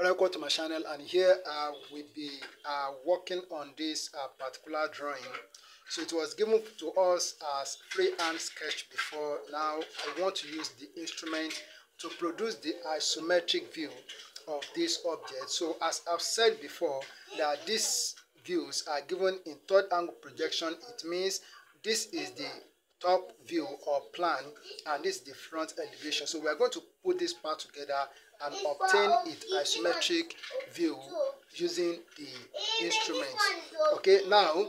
Welcome to my channel, and here we'll be working on this particular drawing. So it was given to us as freehand sketch before. Now I want to use the instrument to produce the isometric view of this object. So as I've said before, that these views are given in third angle projection. It means this is the top view or plan, and this is the front elevation. So we are going to put this part together and obtain it isometric view using the instrument. Okay, now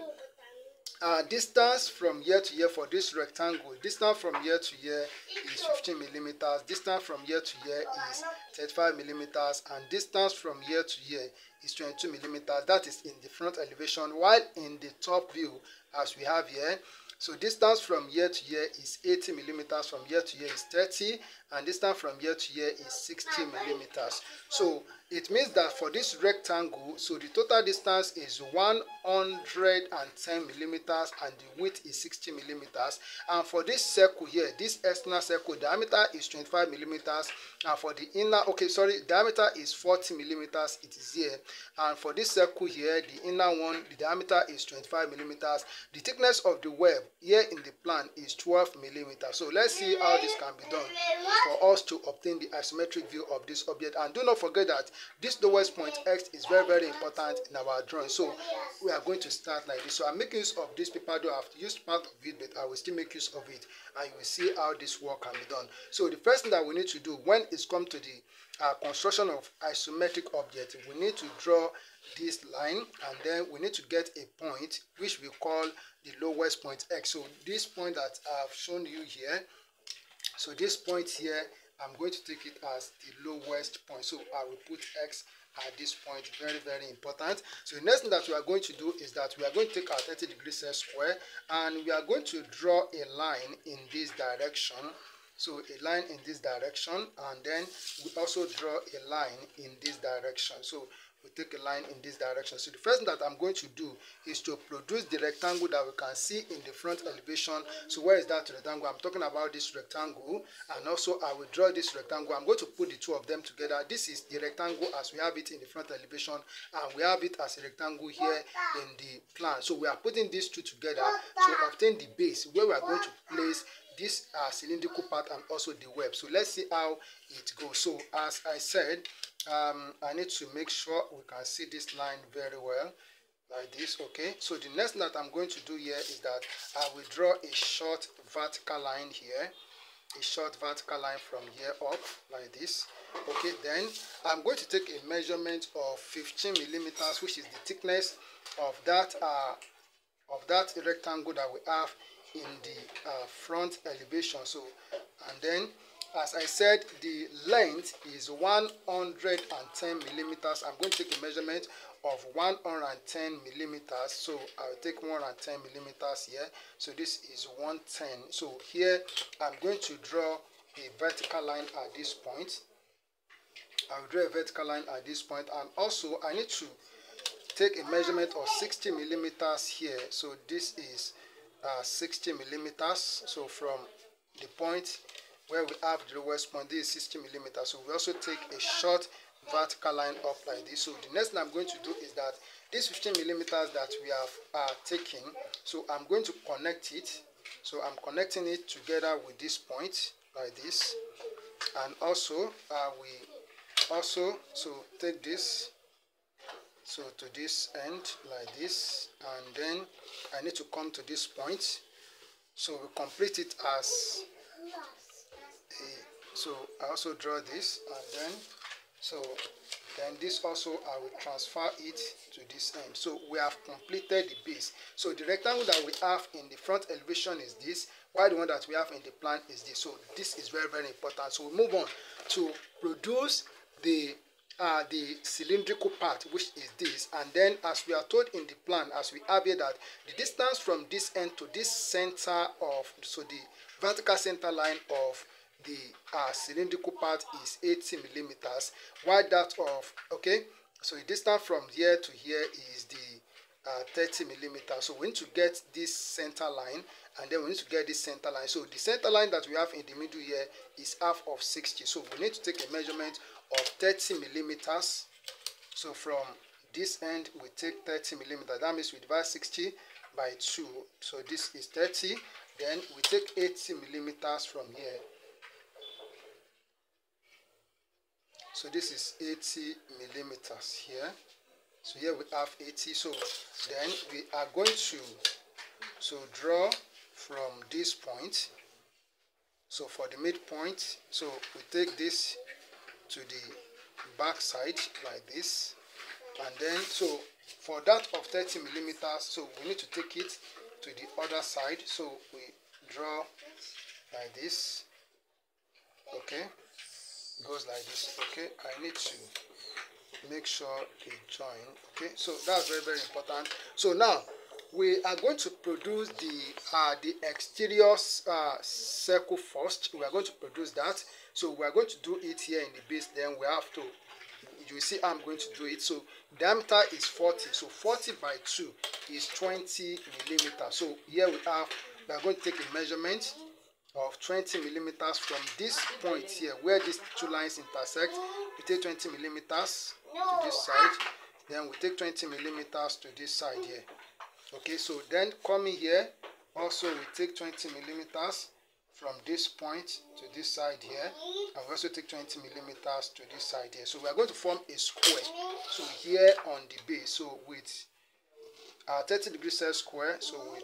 distance from here to here for this rectangle, distance from here to here is 15 millimeters, distance from here to here is 35 millimeters, and distance from here to here is 22 millimeters. That is in the front elevation, while in the top view, as we have here, so distance from here to here is 80 millimeters, from here to here is 30, and distance from here to here is 60 millimeters. So it means that for this rectangle, so the total distance is 110 millimeters and the width is 60 millimeters. And for this circle here, this external circle, diameter is 25 millimeters, and for the inner, diameter is 40 millimeters, it is here. And for this circle here, the inner one, the diameter is 25 millimeters. The thickness of the web here in the plan is 12 millimeters. So let's see how this can be done for us to obtain the isometric view of this object. And do not forget that this lowest point X is very, very important in our drawing. So we are going to start like this. So I'm making use of this paper, though I've used part of it, but I will still make use of it, and you will see how this work can be done. So the first thing that we need to do when it's come to the construction of isometric object, we need to draw this line, and then we need to get a point which we call the lowest point X. So this point that I've shown you here, so this point here, I'm going to take it as the lowest point. So I will put X at this point. Very, very important. So the next thing that we are going to do is that we are going to take our 30-degree set square, and we are going to draw a line in this direction. So a line in this direction, and then we also draw a line in this direction. So we take a line in this direction. So the first thing that I'm going to do is to produce the rectangle that we can see in the front elevation. So where is that rectangle? I'm talking about this rectangle, and also I will draw this rectangle. I'm going to put the two of them together. This is the rectangle as we have it in the front elevation, and we have it as a rectangle here in the plan. So we are putting these two together to obtain the base where we are going to place this cylindrical part and also the web. So let's see how it goes. So as I said, I need to make sure we can see this line very well like this. Okay, so the next thing that I'm going to do here is that I will draw a short vertical line here, a short vertical line from here up like this. Okay, then I'm going to take a measurement of 15 millimeters, which is the thickness of that rectangle that we have in the front elevation. So, and then as I said, the length is 110 millimeters. I'm going to take a measurement of 110 millimeters. So I'll take 110 millimeters here. So this is 110. So here I'm going to draw a vertical line at this point. I'll draw a vertical line at this point, and also I need to take a measurement of 60 millimeters here. So this is 60 millimeters. So from the point where we have the lowest point, this is 60 millimeters. So we also take a short vertical line up like this. So the next thing I'm going to do is that this 15 millimeters that we have taken, so I'm going to connect it. So I'm connecting it together with this point like this, and also so take this so to this end like this, and then I need to come to this point. So we complete it as so I also draw this, and then this also I will transfer it to this end. So we have completed the base. So the rectangle that we have in the front elevation is this, while the one that we have in the plan is this. So this is very, very important. So we move on to produce the cylindrical part, which is this. And then as we are told in the plan, as we have here, that the distance from this end to this center of, so the vertical center line of the cylindrical part is 80 millimeters, while that of, okay, so the distance from here to here is the 30 millimeters. So we need to get this center line, and then we need to get this center line. So the center line that we have in the middle here is half of 60. So we need to take a measurement of 30 millimeters So from this end we take 30 millimeters. That means we divide 60 by 2. So this is 30. Then we take 80 millimeters from here. So this is 80 millimeters here. So here we have 80. So then we are going to draw from this point. So for the midpoint, so we take this to the back side like this, and then so for that of 30 millimeters, so we need to take it to the other side. So we draw like this. Okay, goes like this. Okay, I need to make sure they join. Okay, so that's very, very important. So now we are going to produce the exterior circle first. We are going to produce that. So we are going to do it here in the base. Then we have to, you see how I'm going to do it. So diameter is 40. So 40 by 2 is 20 millimeters. So here we are going to take a measurement of 20 millimeters from this point here where these two lines intersect. We take 20 millimeters to this side. Then we take 20 millimeters to this side here. Okay, so then coming here, also we take 20 millimeters from this point to this side here, and we also take 20 millimeters to this side here. So we are going to form a square. So here on the base, so with our 30-degree set square, so we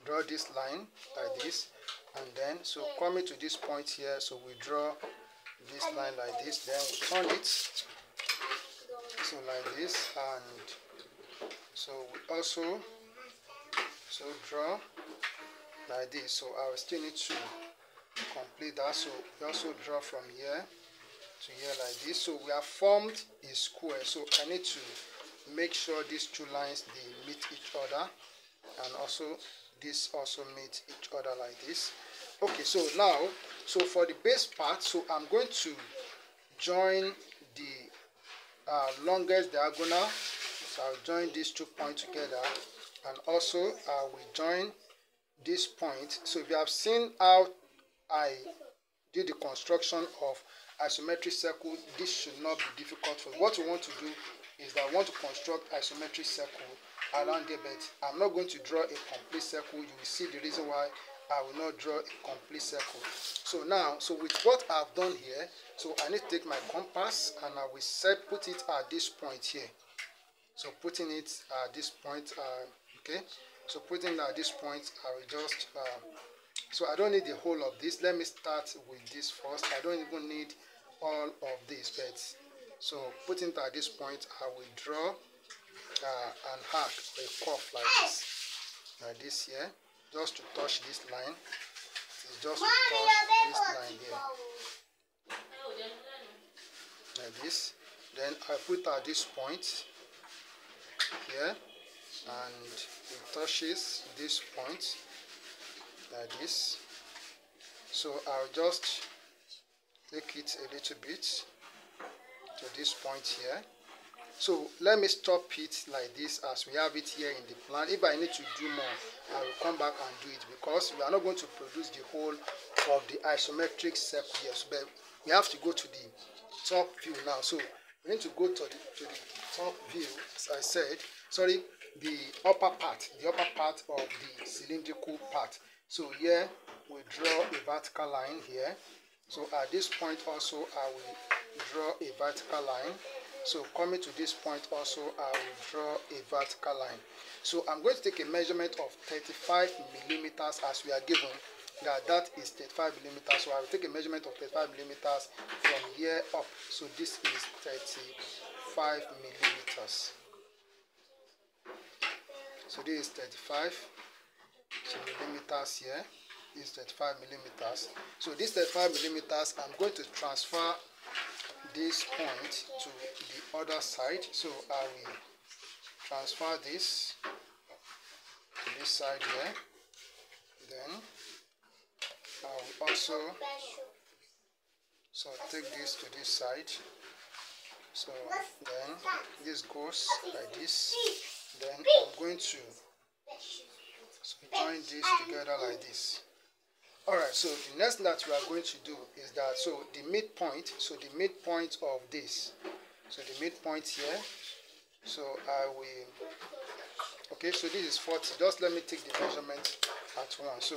draw this line like this, and then so coming to this point here, so we draw this line like this, then we turn it so like this, and so we also draw like this. So I will still need to complete that. So we also draw from here to here like this. So we have formed a square. So I need to make sure these two lines they meet each other, and also this also meet each other like this. Okay, so now so for the base part, so I'm going to join the longest diagonal. So I'll join these 2 points together, and also I will join this point. So if you have seen how I did the construction of isometric circle, this should not be difficult for you. What you want to do is that I want to construct isometric circle around there, but I'm not going to draw a complete circle. You will see the reason why I will not draw a complete circle. So now, so with what I've done here, so I need to take my compass and I will put it at this point here. So putting it at this point, okay, so putting it at this point, I will just so I don't need the whole of this. Let me start with this first. I don't even need all of this, but so putting it at this point, I will draw an arc, a curve like this here, just to touch this line. It's just to touch this line here like this. Then I put at this point here, and it touches this point like this. So I'll just take it a little bit to this point here. So let me stop it like this as we have it here in the plan. If I need to do more, I will come back and do it, because we are not going to produce the whole of the isometric circle here. So but we have to go to the top view now. So we need to go to the top view, as I said, sorry, the upper part of the cylindrical part. So here we draw a vertical line here. So at this point also I will draw a vertical line. So coming to this point also I will draw a vertical line. So I'm going to take a measurement of 35 millimeters as we are given. That is 35 millimeters. So I will take a measurement of 35 millimeters from here up. So this is 35 millimeters. So this is 35 millimeters here. This is 35 millimeters. So this 35 millimeters, I'm going to transfer this point to the other side. So I will transfer this to this side here. Then I will also take this to this side. So then this goes like this. Then I'm going to join this together like this. Alright, so the next thing that we are going to do is that, so the midpoint of this, so the midpoint here. So I will, okay, so this is 40. Just let me take the measurement at once. So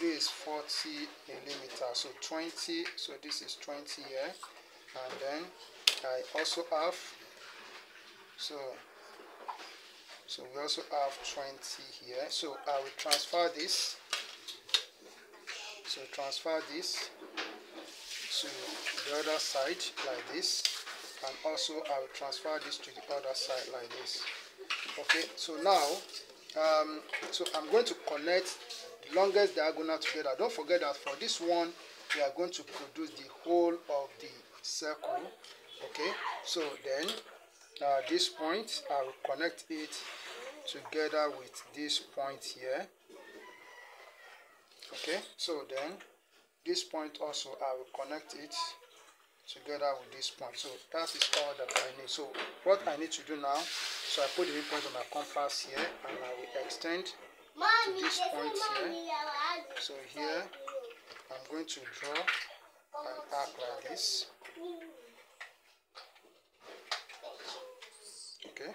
this is 40 millimeters. So 20. So this is 20 here, and then I also have, so we also have 20 here. So I will transfer this. So transfer this to the other side like this, and also I will transfer this to the other side like this. Okay, so now so I'm going to connect the longest diagonal together. Don't forget that for this one we are going to produce the whole of the circle. Okay, so then this point I will connect it together with this point here. Okay, so then this point also I will connect it together with this point. So that is all that I need. So what I need to do now, so I put the midpoint on my compass here, and I will extend to this point here. So here I'm going to draw an arc like this. Okay,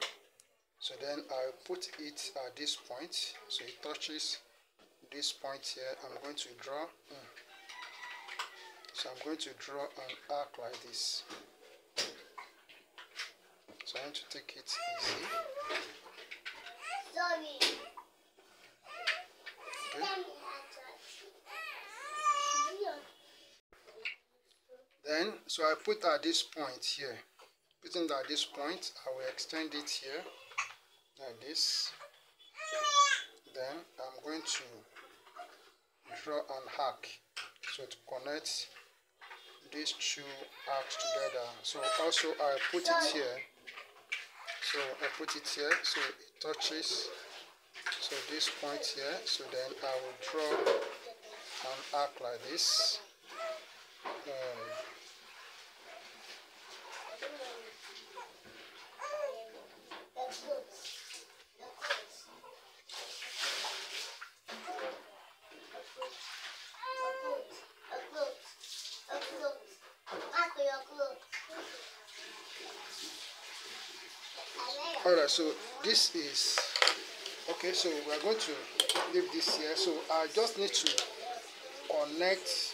so then I'll put it at this point, so it touches this point here. I'm going to draw so I'm going to draw an arc like this. So I need to take it easy. Okay. Then so I put at this point here. Putting at this point, I will extend it here like this. Then I'm going to draw an arc, so to connect these two arcs together. So also I put it here. So I put it here, so it touches. So this point here. So then I will draw an arc like this. Alright, so this is okay. So we are going to leave this here. So I just need to connect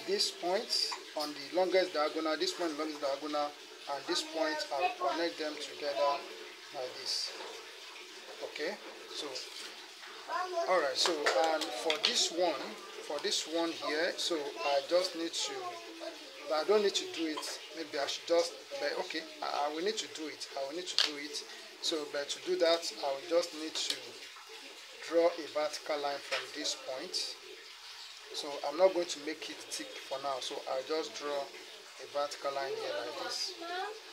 this point on the longest diagonal, this point longest diagonal, and this point. I will connect them together like this. Okay, so alright, so and for this one here, so I just need to, but I don't need to do it. Maybe I should just, but okay, I will need to do it. So, but to do that, I will just need to draw a vertical line from this point. So I'm not going to make it thick for now. So I'll just draw a vertical line here like this.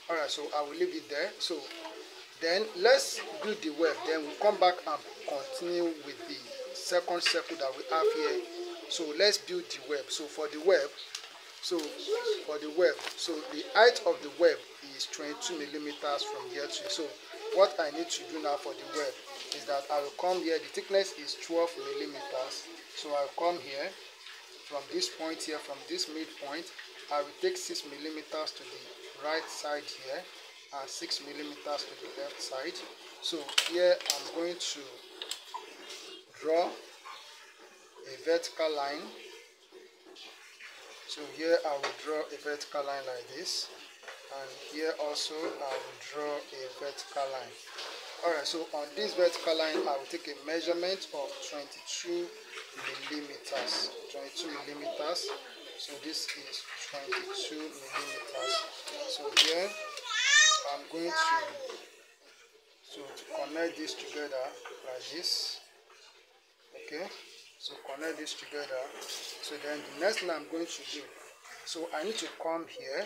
Alright, so I will leave it there. So then let's build the web. Then we'll come back and continue with the second circle that we have here. So let's build the web. So for the web, so the height of the web is 22 millimeters from here to. So what I need to do now for the web is that I will come here. The thickness is 12 millimeters. So I'll come here from this point here, from this midpoint. I will take 6 millimeters to the right side here and 6 millimeters to the left side. So here I'm going to draw a vertical line. So here I will draw a vertical line like this, and here also I will draw a vertical line. Alright, so on this vertical line I will take a measurement of 22 millimeters. 22 millimeters. So this is 22 millimeters. So here I'm going to connect this together like this. Okay, so connect this together. So then the next thing I'm going to do, so I need to come here.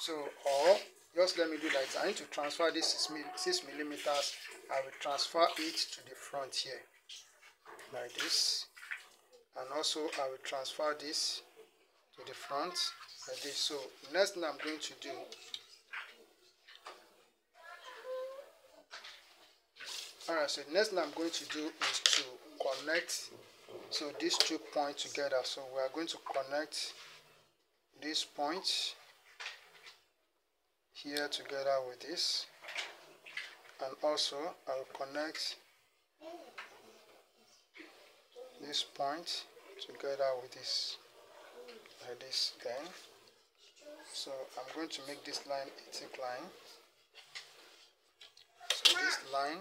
So, or just let me do like this. I need to transfer this 6 millimeters. I will transfer it to the front here like this, and also I will transfer this to the front like this. So next thing I'm going to do, alright, so the next thing I'm going to do is to connect these 2 points together. So we are going to connect this point here together with this, and also I'll connect this point together with this like this. Then so I'm going to make this line a thick line. So this line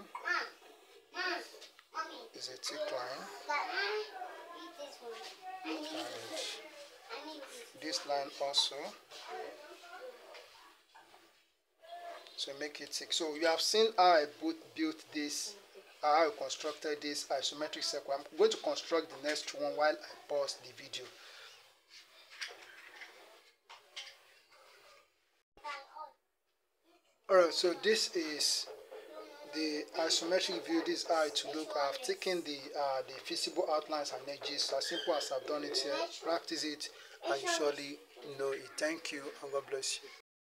is a thick line, and this line also, so make it thick. So you have seen how I built this, how I constructed this isometric circle. I'm going to construct the next one while I pause the video. Alright, so this is the isometric view. This is how it to look. I've taken the feasible outlines and edges, as simple as I've done it here. Practice it and you surely know it. Thank you and God bless you.